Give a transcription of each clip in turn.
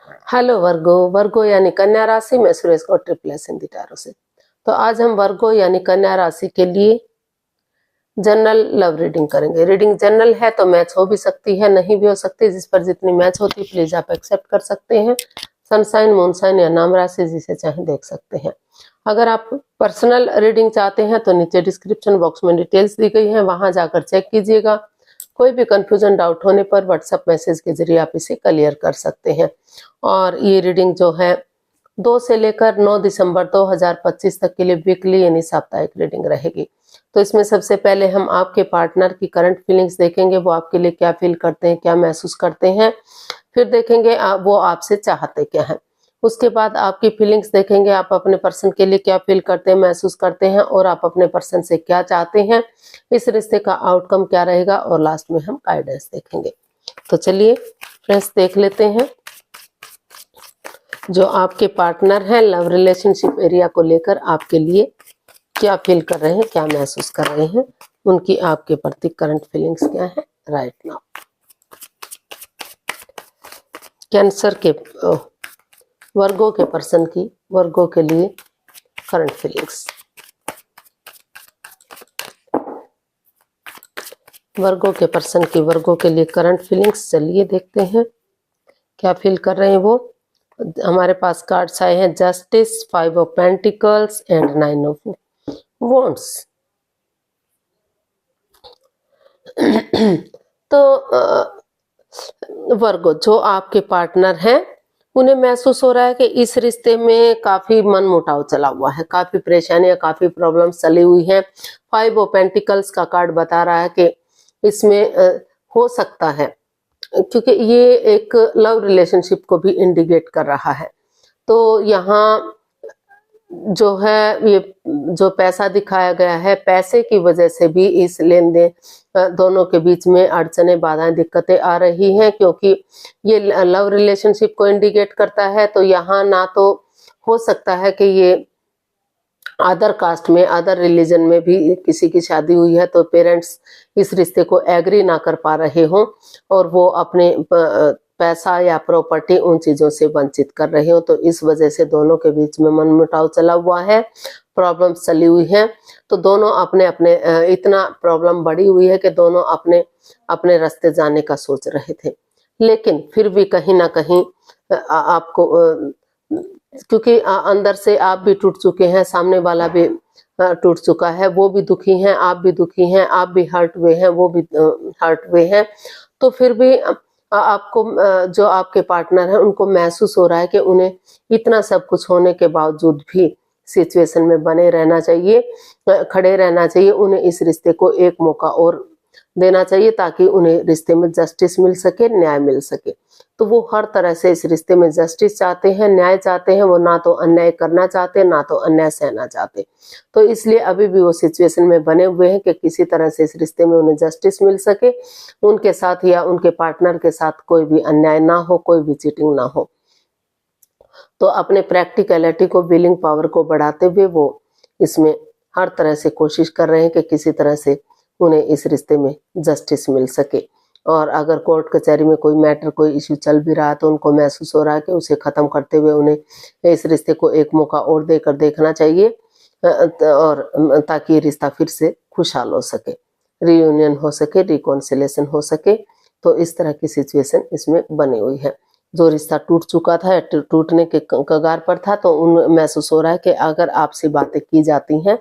Hello वर्गो। वर्गो यानी कन्या राशि में सुरेश को ट्रिपल हिंदी टैरो से। तो आज हम वर्गो यानी कन्या राशि के लिए जनरल लव रीडिंग करेंगे। रीडिंग जनरल है तो मैच हो भी सकती है, नहीं भी हो सकती। जिस पर जितनी मैच होती है प्लीज आप एक्सेप्ट कर सकते हैं। सनसाइन, मूनसाइन या नाम राशि जिसे चाहे देख सकते हैं। अगर आप पर्सनल रीडिंग चाहते हैं तो नीचे डिस्क्रिप्शन बॉक्स में डिटेल्स दी गई है, वहां जाकर चेक कीजिएगा। कोई भी कंफ्यूजन डाउट होने पर व्हाट्सएप मैसेज के जरिए आप इसे क्लियर कर सकते हैं। और ये रीडिंग जो है 2 से लेकर 9 दिसंबर 2025 तक के लिए वीकली यानी साप्ताहिक रीडिंग रहेगी। तो इसमें सबसे पहले हम आपके पार्टनर की करंट फीलिंग्स देखेंगे, वो आपके लिए क्या फील करते हैं, क्या महसूस करते हैं। फिर देखेंगे वो आपसे चाहते क्या हैं। उसके बाद आपकी फीलिंग्स देखेंगे, आप अपने पर्सन के लिए क्या फील करते हैं, महसूस करते हैं, और आप अपने पर्सन से क्या चाहते हैं, इस रिश्ते का आउटकम क्या रहेगा, और लास्ट में हम गाइडेंस देखेंगे। तो चलिए फ्रेंड्स देख लेते हैं जो आपके पार्टनर हैं लव रिलेशनशिप एरिया को लेकर आपके लिए क्या फील कर रहे हैं, क्या महसूस कर रहे हैं, उनकी आपके प्रति करंट फीलिंग्स क्या है राइट नाउ। कैंसर के वर्गो के पर्सन की वर्गो के लिए करंट फीलिंग्स। वर्गो के पर्सन की वर्गो के लिए करंट फीलिंग्स। चलिए देखते हैं क्या फील कर रहे हैं वो। हमारे पास कार्ड्स आए हैं justice, 5 of pentacles and 9 of wands. तो वर्गो जो आपके पार्टनर हैं उन्हें महसूस हो रहा है कि इस रिश्ते में काफी मन मुटाव चला हुआ है, काफी परेशानियां, काफी प्रॉब्लम्स चली हुई हैं। 5 ऑफ पेंटिकल्स का कार्ड बता रहा है कि इसमें हो सकता है, क्योंकि ये एक लव रिलेशनशिप को भी इंडिकेट कर रहा है। तो यहाँ जो है ये जो पैसा दिखाया गया है, पैसे की वजह से भी इस लेन देन दोनों के बीच में अड़चने, बाधाएं, दिक्कतें आ रही हैं, क्योंकि ये लव रिलेशनशिप को इंडिकेट करता है। तो यहाँ ना तो हो सकता है कि ये अदर कास्ट में, अदर रिलीजन में भी किसी की शादी हुई है तो पेरेंट्स इस रिश्ते को एग्री ना कर पा रहे हों और वो अपने पैसा या प्रॉपर्टी उन चीजों से वंचित कर रहे हो। तो इस वजह से दोनों के बीच में मनमुटाव चला हुआ है, प्रॉब्लम्स चली हुई हैं। तो दोनों अपने अपने इतना प्रॉब्लम बढ़ी हुई है कि दोनों अपने अपने रास्ते जाने का सोच रहे थे, लेकिन फिर भी कहीं ना कहीं आपको क्योंकि अंदर से आप भी टूट चुके हैं, सामने वाला भी टूट चुका है, वो भी दुखी हैं, आप भी दुखी हैं, आप भी हर्ट हुए हैं, वो भी हर्ट हुए हैं। तो फिर भी आपको जो आपके पार्टनर हैं उनको महसूस हो रहा है कि उन्हें इतना सब कुछ होने के बावजूद भी सिचुएशन में बने रहना चाहिए, खड़े रहना चाहिए। उन्हें इस रिश्ते को एक मौका और देना चाहिए ताकि उन्हें रिश्ते में जस्टिस मिल सके, न्याय मिल सके। तो वो हर तरह से इस रिश्ते में जस्टिस चाहते हैं, न्याय चाहते हैं। वो ना तो अन्याय करना चाहते, ना तो अन्याय सहना चाहते। तो इसलिए अभी भी वो सिचुएशन में बने हुए हैं कि किसी तरह से इस रिश्ते में उन्हें जस्टिस मिल सके, उनके साथ या उनके पार्टनर के साथ कोई भी अन्याय ना हो, कोई भी चीटिंग ना हो। तो अपने प्रैक्टिकलिटी को, विलिंग पावर को बढ़ाते हुए वो इसमें हर तरह से कोशिश कर रहे हैं कि किसी तरह से उन्हें इस रिश्ते में जस्टिस मिल सके। और अगर कोर्ट कचहरी में कोई मैटर, कोई इश्यू चल भी रहा है तो उनको महसूस हो रहा है कि उसे खत्म करते हुए उन्हें इस रिश्ते को एक मौका और देकर देखना चाहिए, और ताकि रिश्ता फिर से खुशहाल हो सके, रियूनियन हो सके, रिकॉन्सिलेशन हो सके। तो इस तरह की सिचुएशन इसमें बनी हुई है। जो रिश्ता टूट चुका था, टूटने के कगार पर था, तो उन महसूस हो रहा है कि अगर आपसे बातें की जाती हैं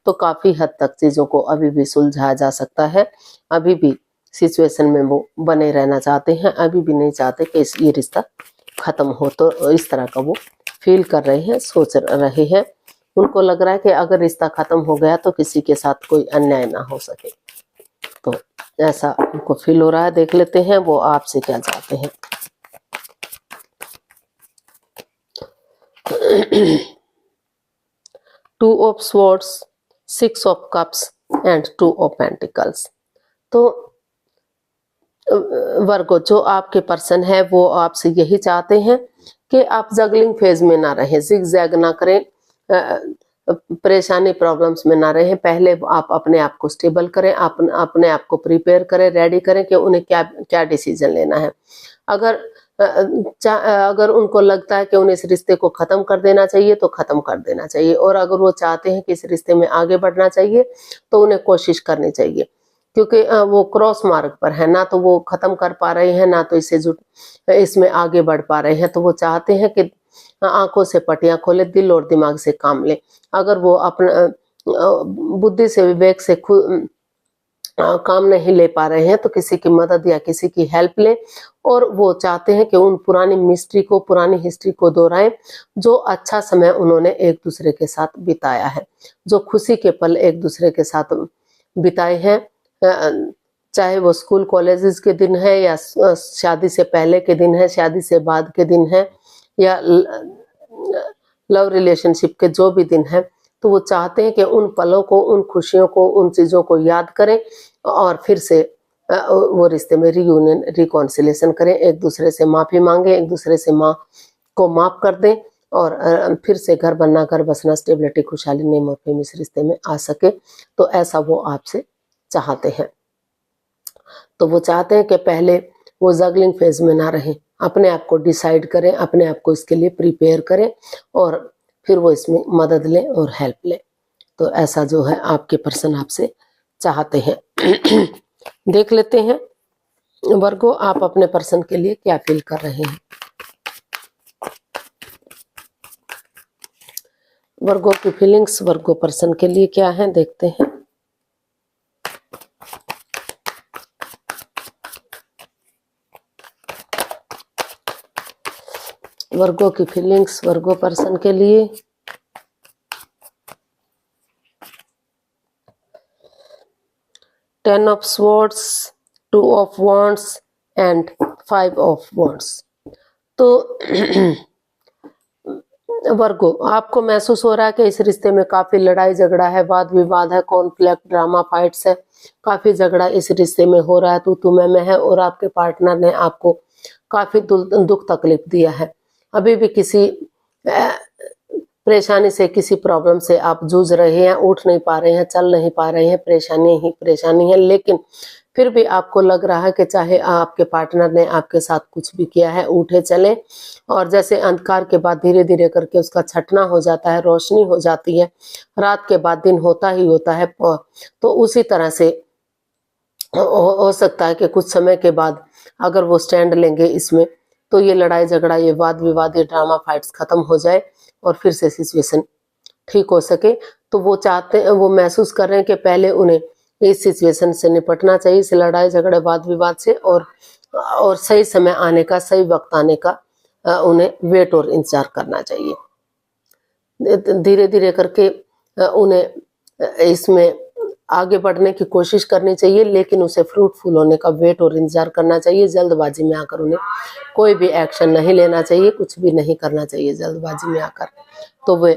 तो काफी हद तक चीजों को अभी भी सुलझाया जा सकता है। अभी भी सिचुएशन में वो बने रहना चाहते हैं, अभी भी नहीं चाहते कि ये रिश्ता खत्म हो। तो इस तरह का वो फील कर रहे हैं, सोच रहे हैं। उनको लग रहा है कि अगर रिश्ता खत्म हो गया तो किसी के साथ कोई अन्याय ना हो सके। तो ऐसा उनको फील हो रहा है। देख लेते हैं वो आपसे क्या चाहते हैं। Two of swords, 6 of cups and 2 of pentacles. तो वर्गो जो आपके पर्सन है वो आपसे यही चाहते हैं कि आप जगलिंग फेज में ना रहें, जिगजैग ना करें, परेशानी प्रॉब्लम्स में ना रहें। पहले आप अपने आप को स्टेबल करें, अपने आप को प्रिपेयर करें, रेडी करें कि उन्हें क्या क्या डिसीजन लेना है। अगर अगर उनको लगता है कि उन्हें इस रिश्ते को खत्म कर देना चाहिए तो खत्म कर देना चाहिए, और अगर वो चाहते हैं कि इस रिश्ते में आगे बढ़ना चाहिए तो उन्हें कोशिश करनी चाहिए, क्योंकि वो क्रॉस मार्ग पर है, ना तो वो खत्म कर पा रहे हैं, ना तो इसमें आगे बढ़ पा रहे हैं। तो वो चाहते हैं कि आंखों से पटियां खोले, दिल और दिमाग से काम ले। अगर वो अपना बुद्धि से, विवेक से काम नहीं ले पा रहे हैं तो किसी की मदद या किसी की हेल्प ले, और वो चाहते हैं कि उन पुरानी हिस्ट्री को दोहराएं, जो अच्छा समय उन्होंने एक दूसरे के साथ बिताया है, जो खुशी के पल एक दूसरे के साथ बिताए हैं, चाहे वो स्कूल कॉलेजेस के दिन है, या शादी से पहले के दिन है, शादी से बाद के दिन है, या लव रिलेशनशिप के जो भी दिन है। तो वो चाहते हैं कि उन पलों को, उन खुशियों को, उन चीजों को याद करें और फिर से वो रिश्ते में रीयूनियन, रिकॉन्सिलेशन करें, एक दूसरे से माफी मांगे, एक दूसरे से माँ को माफ कर दें, और फिर से घर बनना, घर बसना, स्टेबिलिटी, खुशहाली, नेम और फेम इस रिश्ते में आ सके। तो ऐसा वो आपसे चाहते हैं। तो वो चाहते हैं कि पहले वो जगलिंग फेज में ना रहें, अपने आप को डिसाइड करें, अपने आप को इसके लिए प्रिपेयर करें, और फिर वो इसमें मदद लें और हेल्प लें। तो ऐसा जो है आपके पर्सन आपसे चाहते हैं। देख लेते हैं वर्गो, आप अपने पर्सन के लिए क्या फील कर रहे हैं। वर्गो की फीलिंग्स वर्गो पर्सन के लिए क्या है, देखते हैं। वर्गो की फीलिंग्स वर्गो पर्सन के लिए। Ten of swords, 2 of wands and 5 of wands. तो वर्गो, आपको महसूस हो रहा है कि इस रिश्ते में काफी लड़ाई झगड़ा है, वाद विवाद है, कॉन्फ्लिक्ट, ड्रामा, फाइट्स है, काफी झगड़ा इस रिश्ते में हो रहा है, तू मैं है, और आपके पार्टनर ने आपको काफी दुख तकलीफ दिया है। अभी भी किसी परेशानी से, किसी प्रॉब्लम से आप जूझ रहे हैं, उठ नहीं पा रहे हैं, चल नहीं पा रहे हैं, परेशानी ही परेशानी है। लेकिन फिर भी आपको लग रहा है कि चाहे आपके पार्टनर ने आपके साथ कुछ भी किया है, उठे चले, और जैसे अंधकार के बाद धीरे धीरे करके उसका छटना हो जाता है, रोशनी हो जाती है, रात के बाद दिन होता ही होता है। तो उसी तरह से हो सकता है कि कुछ समय के बाद अगर वो स्टैंड लेंगे इसमें, तो ये लड़ाई झगड़ा, ये वाद विवाद, ये ड्रामा फाइट्स खत्म हो जाए और फिर से सिचुएशन ठीक हो सके। तो वो चाहते हैं, वो महसूस कर रहे हैं कि पहले उन्हें इस सिचुएशन से निपटना चाहिए, इस लड़ाई झगड़े वाद विवाद से, और सही समय आने का, सही वक्त आने का उन्हें वेट और इंतजार करना चाहिए। धीरे धीरे करके उन्हें इसमें आगे बढ़ने की कोशिश करनी चाहिए, लेकिन उसे फ्रूटफुल होने का वेट और इंतजार करना चाहिए। जल्दबाजी में आकर उन्हें कोई भी एक्शन नहीं लेना चाहिए, कुछ भी नहीं करना चाहिए जल्दबाजी में आकर। तो वे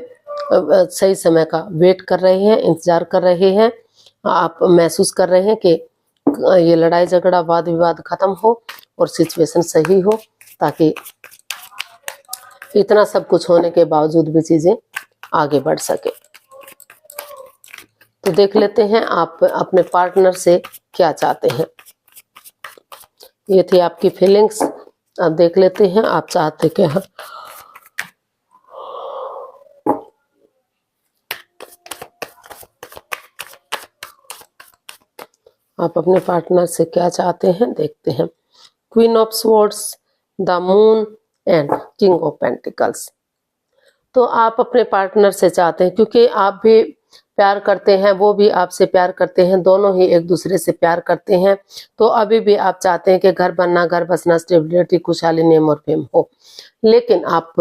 सही समय का वेट कर रहे हैं, इंतजार कर रहे हैं। आप महसूस कर रहे हैं कि ये लड़ाई झगड़ा वाद विवाद खत्म हो और सिचुएशन सही हो, ताकि इतना सब कुछ होने के बावजूद भी चीजें आगे बढ़ सके। तो देख लेते हैं आप अपने पार्टनर से क्या चाहते हैं। ये थी आपकी फीलिंग्स। अब देख लेते हैं आप चाहते क्या हैं। आप अपने पार्टनर से क्या चाहते हैं, देखते हैं। Queen of swords, the moon and king of pentacles. तो आप अपने पार्टनर से चाहते हैं, क्योंकि आप भी प्यार करते हैं, वो भी आपसे प्यार करते हैं, दोनों ही एक दूसरे से प्यार करते हैं। तो अभी भी आप चाहते हैं कि घर बनना, घर बसना, स्टेबिलिटी, खुशहाली, नेम और फेम हो। लेकिन आप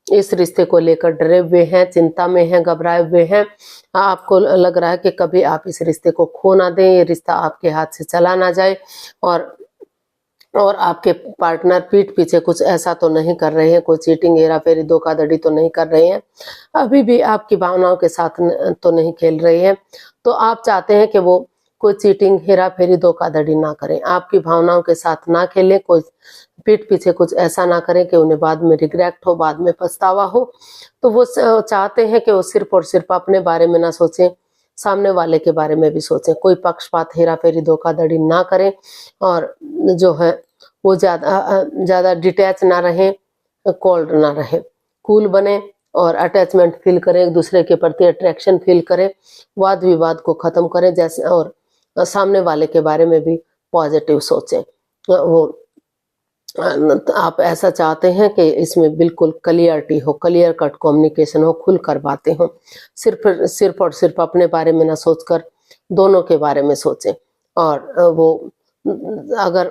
इस रिश्ते को लेकर डरे हुए हैं, चिंता में हैं, घबराए हुए हैं। आपको लग रहा है कि कभी आप इस रिश्ते को खो ना दें, ये रिश्ता आपके हाथ से चला ना जाए, और आपके पार्टनर पीठ पीछे कुछ ऐसा तो नहीं कर रहे हैं, कोई चीटिंग, हेरा फेरी, धोखाधड़ी तो नहीं कर रहे हैं, अभी भी आपकी भावनाओं के साथ तो नहीं खेल रहे हैं। तो आप चाहते हैं कि वो कोई चीटिंग, हेरा फेरी, धोखाधड़ी ना करें, आपकी भावनाओं के साथ ना खेलें, कोई पीठ पीछे कुछ ऐसा ना करें कि उन्हें बाद में रिग्रेट हो, बाद में पछतावा हो। तो वो चाहते हैं कि वो सिर्फ और सिर्फ अपने बारे में ना सोचें, सामने वाले के बारे में भी सोचें, कोई पक्षपात, हेरा फेरी, धोखाधड़ी ना करें, और जो है वो ज़्यादा डिटैच ना रहें, कोल्ड ना रहें, कूल बने और अटैचमेंट फील करें, एक दूसरे के प्रति अट्रैक्शन फील करें, वाद विवाद को ख़त्म करें जैसे, और सामने वाले के बारे में भी पॉजिटिव सोचें। वो आप ऐसा चाहते हैं कि इसमें बिल्कुल क्लियरिटी हो, क्लियर कट कम्युनिकेशन हो, खुलकर बातें हों, सिर्फ और सिर्फ अपने बारे में ना सोचकर दोनों के बारे में सोचें। और वो अगर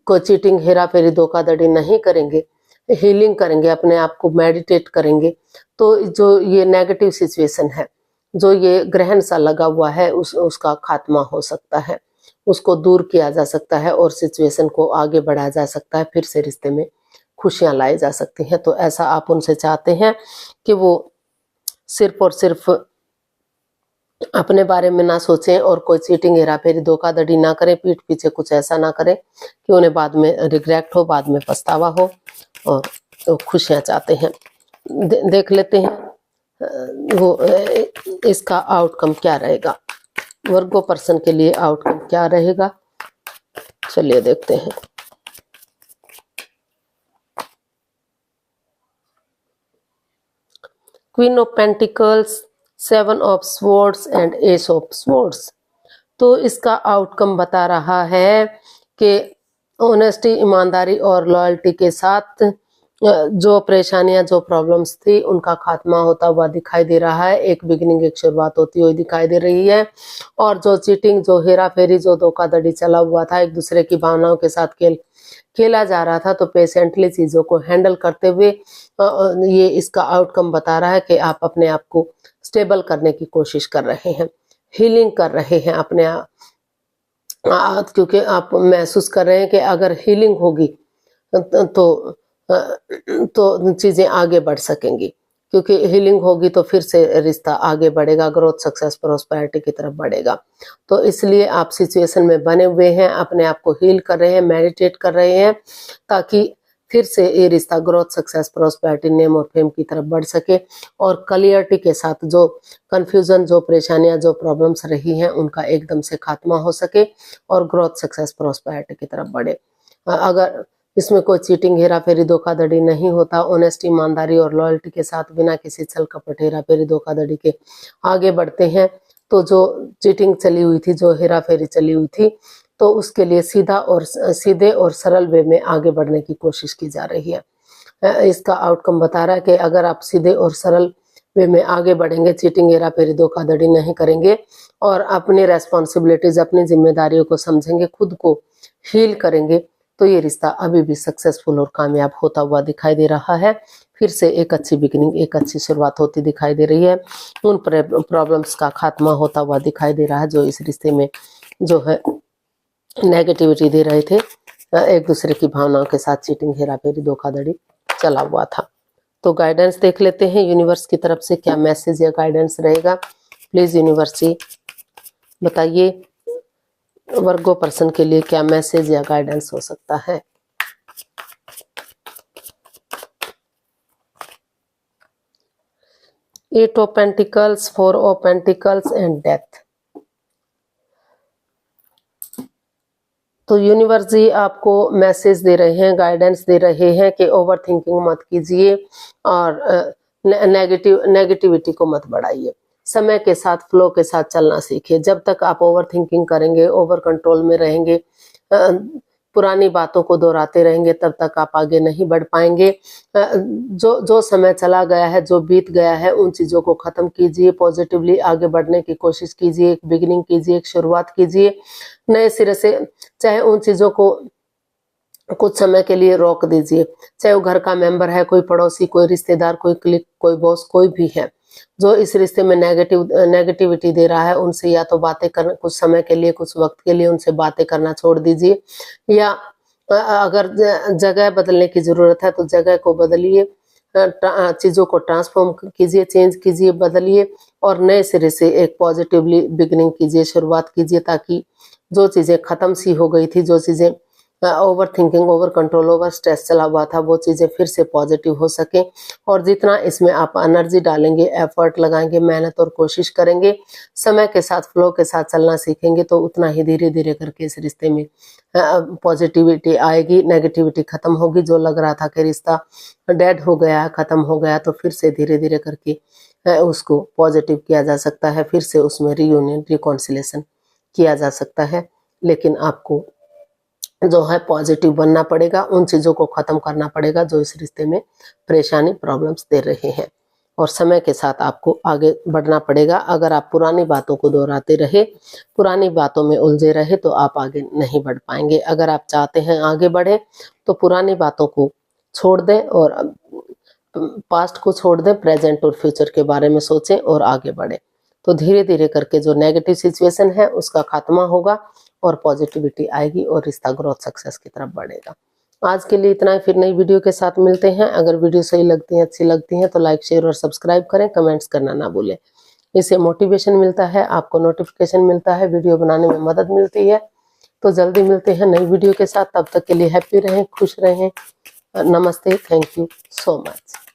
कोई चीटिंग, हेरा फेरी, धोखाधड़ी नहीं करेंगे, हीलिंग करेंगे, अपने आप को मेडिटेट करेंगे, तो जो ये नेगेटिव सिचुएशन है, जो ये ग्रहण सा लगा हुआ है, उसका खात्मा हो सकता है, उसको दूर किया जा सकता है और सिचुएशन को आगे बढ़ाया जा सकता है, फिर से रिश्ते में खुशियां लाई जा सकती हैं। तो ऐसा आप उनसे चाहते हैं कि वो सिर्फ और सिर्फ अपने बारे में ना सोचें और कोई चीटिंग, हेरा फेरी, धोखाधड़ी ना करें, पीठ पीछे कुछ ऐसा ना करें कि उन्हें बाद में रिग्रेट हो, बाद में पछतावा हो, और तो खुशियां चाहते हैं। देख लेते हैं वो इसका आउटकम क्या रहेगा, वर्गो पर्सन के लिए आउटकम क्या रहेगा। चलिए देखते हैं। Queen of pentacles, 7 of swords and S of swords. तो इसका आउटकम बता रहा है कि ऑनेस्टी, ईमानदारी और लॉयल्टी के साथ जो परेशानियां, जो प्रॉब्लम्स थी, उनका खात्मा होता हुआ दिखाई दे रहा है। एक बिगिनिंग, एक शुरुआत होती हुई दिखाई दे रही है। और जो चीटिंग, जो हेरा फेरी, जो धोखाधड़ी चला हुआ था, एक दूसरे की भावनाओं के साथ खेला जा रहा था, तो पेशेंटली चीजों को हैंडल करते हुए ये इसका आउटकम बता रहा है कि आप अपने आप को स्टेबल करने की कोशिश कर रहे हैं, हीलिंग कर रहे हैं अपने आप, क्योंकि आप महसूस कर रहे हैं कि अगर हीलिंग होगी तो चीजें आगे बढ़ सकेंगी, क्योंकि हीलिंग होगी तो फिर से रिश्ता आगे बढ़ेगा, ग्रोथ, सक्सेस, प्रोस्पेरिटी की तरफ बढ़ेगा। तो इसलिए आप सिचुएशन में बने हुए हैं, अपने आप को हील कर रहे हैं, मेडिटेट कर रहे हैं, ताकि फिर से ये रिश्ता ग्रोथ, सक्सेस, प्रोस्पेरिटी, नेम और फेम की तरफ बढ़ सके, और क्लियरिटी के साथ जो कंफ्यूजन, जो परेशानियां, जो प्रॉब्लम्स रही हैं, उनका एकदम से खात्मा हो सके और ग्रोथ, सक्सेस, प्रोस्पेरिटी की तरफ बढ़े। अगर इसमें कोई चीटिंग, हेरा फेरी, धोखाधड़ी नहीं होता, ऑनेस्टी, ईमानदारी और लॉयल्टी के साथ बिना किसी छल कपट, हेरा फेरी, धोखाधड़ी के आगे बढ़ते हैं, तो जो चीटिंग चली हुई थी, जो हेरा फेरी चली हुई थी, तो उसके लिए सीधे और सरल वे में आगे बढ़ने की कोशिश की जा रही है। इसका आउटकम बता रहा है कि अगर आप सीधे और सरल वे में आगे बढ़ेंगे, चीटिंग, हेरा फेरी, धोखाधड़ी नहीं करेंगे और अपनी रेस्पॉन्सिबिलिटीज, अपनी जिम्मेदारियों को समझेंगे, खुद को हील करेंगे, तो ये रिश्ता अभी भी सक्सेसफुल और कामयाब होता हुआ दिखाई दे रहा है। फिर से एक अच्छी बिगिनिंग, एक अच्छी शुरुआत होती दिखाई दे रही है। उन प्रॉब्लम्स का खात्मा होता हुआ दिखाई दे रहा है जो इस रिश्ते में जो है नेगेटिविटी दे रहे थे, एक दूसरे की भावनाओं के साथ चीटिंग, हेरा फेरी, धोखाधड़ी चला हुआ था। तो गाइडेंस देख लेते हैं, यूनिवर्स की तरफ से क्या मैसेज या गाइडेंस रहेगा। प्लीज यूनिवर्स जी बताइए वर्गो पर्सन के लिए क्या मैसेज या गाइडेंस हो सकता है। Eight of pentacles, 4 of pentacles and death. तो यूनिवर्स जी आपको मैसेज दे रहे हैं, गाइडेंस दे रहे हैं कि ओवर थिंकिंग मत कीजिए और नेगेटिविटी को मत बढ़ाइए, समय के साथ, फ्लो के साथ चलना सीखिए। जब तक आप ओवर थिंकिंग करेंगे, ओवर कंट्रोल में रहेंगे, पुरानी बातों को दोहराते रहेंगे, तब तक आप आगे नहीं बढ़ पाएंगे। जो समय चला गया है, जो बीत गया है, उन चीज़ों को ख़त्म कीजिए, पॉजिटिवली आगे बढ़ने की कोशिश कीजिए, एक बिगिनिंग कीजिए, एक शुरुआत कीजिए नए सिरे से। चाहे उन चीज़ों को कुछ समय के लिए रोक दीजिए, चाहे वो घर का मेंबर है, कोई पड़ोसी, कोई रिश्तेदार, कोई क्लिक, कोई बॉस, कोई भी है जो इस रिश्ते में नेगेटिविटी दे रहा है, उनसे या तो बातें करना, कुछ समय के लिए, कुछ वक्त के लिए उनसे बातें करना छोड़ दीजिए, या अगर जगह बदलने की जरूरत है तो जगह को बदलिए, चीज़ों को ट्रांसफॉर्म कीजिए, चेंज कीजिए, बदलिए और नए सिरे से एक पॉजिटिवली बिगिनिंग कीजिए, शुरुआत कीजिए, ताकि जो चीज़ें ख़त्म सी हो गई थी, जो चीज़ें over thinking, over control, over stress चला हुआ था, वो चीज़ें फिर से पॉजिटिव हो सके। और जितना इसमें आप एनर्जी डालेंगे, एफर्ट लगाएंगे, मेहनत और कोशिश करेंगे, समय के साथ फ्लो के साथ चलना सीखेंगे, तो उतना ही धीरे धीरे करके इस रिश्ते में पॉजिटिविटी आएगी, नेगेटिविटी खत्म होगी। जो लग रहा था कि रिश्ता डेड हो गया, खत्म हो गया, तो फिर से धीरे धीरे करके उसको पॉजिटिव किया जा सकता है, फिर से उसमें रीयूनियन, रिकॉन्सिलेशन किया जा सकता है। लेकिन आपको जो है पॉजिटिव बनना पड़ेगा, उन चीज़ों को ख़त्म करना पड़ेगा जो इस रिश्ते में परेशानी, प्रॉब्लम्स दे रहे हैं, और समय के साथ आपको आगे बढ़ना पड़ेगा। अगर आप पुरानी बातों को दोहराते रहे, पुरानी बातों में उलझे रहे, तो आप आगे नहीं बढ़ पाएंगे। अगर आप चाहते हैं आगे बढ़े, तो पुरानी बातों को छोड़ दें और पास्ट को छोड़ दें, प्रेजेंट और फ्यूचर के बारे में सोचें और आगे बढ़ें। तो धीरे धीरे करके जो नेगेटिव सिचुएशन है उसका खात्मा होगा और पॉजिटिविटी आएगी और रिश्ता ग्रोथ सक्सेस की तरफ बढ़ेगा। आज के लिए इतना ही, फिर नई वीडियो के साथ मिलते हैं। अगर वीडियो सही लगती है, अच्छी लगती है, तो लाइक, शेयर और सब्सक्राइब करें, कमेंट्स करना ना भूलें। इससे मोटिवेशन मिलता है, आपको नोटिफिकेशन मिलता है, वीडियो बनाने में मदद मिलती है। तो जल्दी मिलते हैं नई वीडियो के साथ, तब तक के लिए हैप्पी रहें, खुश रहें। नमस्ते, थैंक यू सो मच।